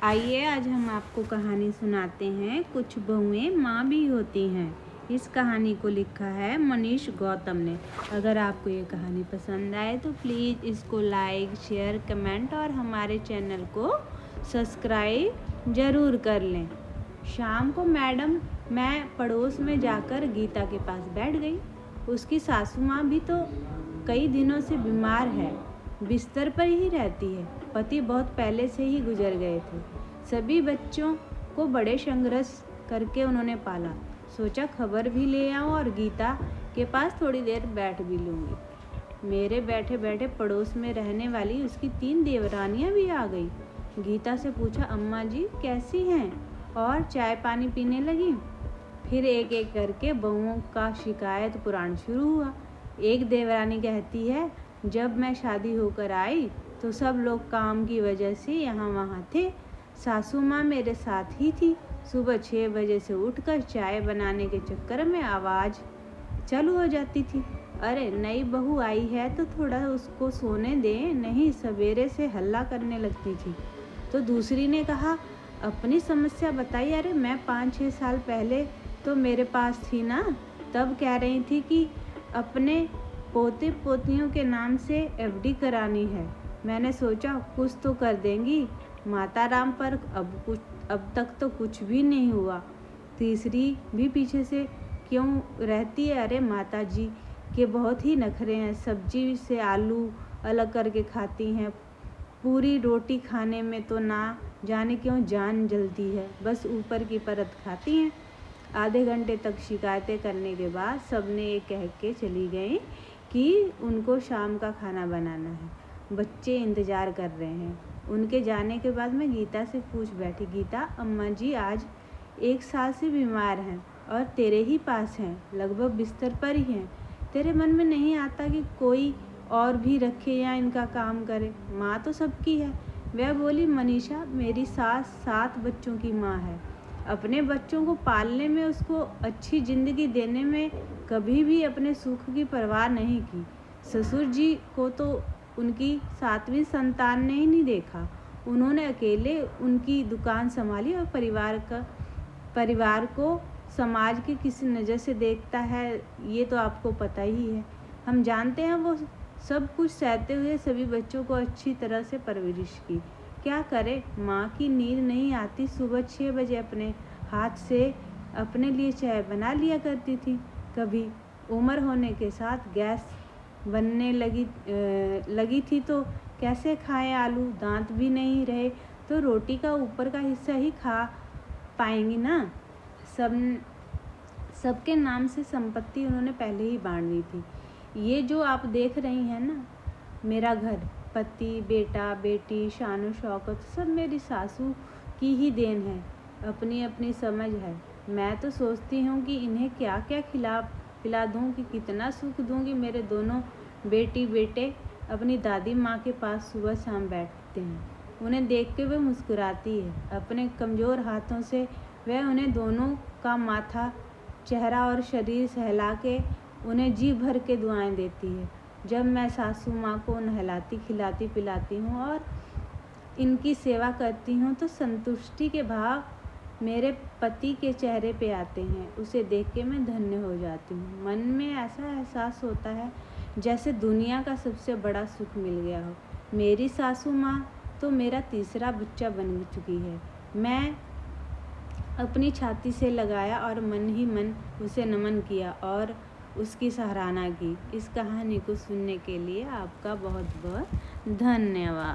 आइए आज हम आपको कहानी सुनाते हैं, कुछ बहुएं माँ भी होती हैं। इस कहानी को लिखा है मनीष गौतम ने। अगर आपको ये कहानी पसंद आए तो प्लीज़ इसको लाइक, शेयर, कमेंट और हमारे चैनल को सब्सक्राइब ज़रूर कर लें। शाम को मैं पड़ोस में जाकर गीता के पास बैठ गई। उसकी सासू माँ भी तो कई दिनों से बीमार है, बिस्तर पर ही रहती है। पति बहुत पहले से ही गुजर गए थे। सभी बच्चों को बड़े संघर्ष करके उन्होंने पाला। सोचा खबर भी ले आऊं और गीता के पास थोड़ी देर बैठ भी लूँगी। मेरे बैठे बैठे पड़ोस में रहने वाली उसकी 3 देवरानियां भी आ गई। गीता से पूछा, अम्मा जी कैसी हैं और चाय पानी पीने लगी। फिर एक एक करके बहुओं का शिकायत पुराण शुरू हुआ। एक देवरानी कहती है, जब मैं शादी होकर आई तो सब लोग काम की वजह से यहाँ वहाँ थे। सासू माँ मेरे साथ ही थी। सुबह 6 बजे से उठकर चाय बनाने के चक्कर में आवाज़ चालू हो जाती थी। अरे नई बहू आई है तो थोड़ा उसको सोने दें, नहीं सवेरे से हल्ला करने लगती थी। तो दूसरी ने कहा, अपनी समस्या बताई। अरे मैं 5-6 साल पहले तो मेरे पास थी ना, तब कह रही थी कि अपने पोते पोतियों के नाम से एफडी करानी है। मैंने सोचा कुछ तो कर देंगी माता राम, पर अब तक तो कुछ भी नहीं हुआ। तीसरी भी पीछे से क्यों रहती है। अरे माता जी के बहुत ही नखरे हैं, सब्जी से आलू अलग करके खाती हैं, पूरी रोटी खाने में तो ना जाने क्यों जान जलती है, बस ऊपर की परत खाती हैं। आधे घंटे तक शिकायतें करने के बाद सबने ये कह के चली गई कि उनको शाम का खाना बनाना है, बच्चे इंतज़ार कर रहे हैं। उनके जाने के बाद मैं गीता से पूछ बैठी, गीता अम्मा जी आज 1 साल से बीमार हैं और तेरे ही पास हैं, लगभग बिस्तर पर ही हैं। तेरे मन में नहीं आता कि कोई और भी रखे या इनका काम करे। माँ तो सबकी है। वह बोली, मनीषा मेरी सास 7 बच्चों की माँ है। अपने बच्चों को पालने में, उसको अच्छी ज़िंदगी देने में कभी भी अपने सुख की परवाह नहीं की। ससुर जी को तो उनकी 7वीं संतान ने ही नहीं देखा। उन्होंने अकेले उनकी दुकान संभाली और परिवार को समाज की किस नज़र से देखता है ये तो आपको पता ही है। हम जानते हैं वो सब कुछ सहते हुए सभी बच्चों को अच्छी तरह से परवरिश की। क्या करे, माँ की नींद नहीं आती। सुबह 6 बजे अपने हाथ से अपने लिए चाय बना लिया करती थी। कभी उम्र होने के साथ गैस बनने लगी थी तो कैसे खाएं आलू, दांत भी नहीं रहे तो रोटी का ऊपर का हिस्सा ही खा पाएंगी ना। सबके नाम से संपत्ति उन्होंने पहले ही बांट दी थी। ये जो आप देख रही हैं ना, मेरा घर, पति, बेटा, बेटी, शान शौकत सब मेरी सासू की ही देन है। अपनी अपनी समझ है। मैं तो सोचती हूँ कि इन्हें क्या क्या पिला दूँ, कि कितना सुख दूँगी। मेरे दोनों बेटी बेटे अपनी दादी माँ के पास सुबह शाम बैठते हैं। उन्हें देख के वह मुस्कुराती है। अपने कमज़ोर हाथों से वह उन्हें दोनों का माथा, चेहरा और शरीर सहला के उन्हें जी भर के दुआएं देती है। जब मैं सासू माँ को नहलाती खिलाती पिलाती हूँ और इनकी सेवा करती हूँ तो संतुष्टि के भाव मेरे पति के चेहरे पे आते हैं। उसे देख के मैं धन्य हो जाती हूँ। मन में ऐसा एहसास होता है जैसे दुनिया का सबसे बड़ा सुख मिल गया हो। मेरी सासू माँ तो मेरा तीसरा बच्चा बन चुकी है। मैं अपनी छाती से लगाया और मन ही मन उसे नमन किया और उसकी सराहना की। इस कहानी को सुनने के लिए आपका बहुत बहुत धन्यवाद।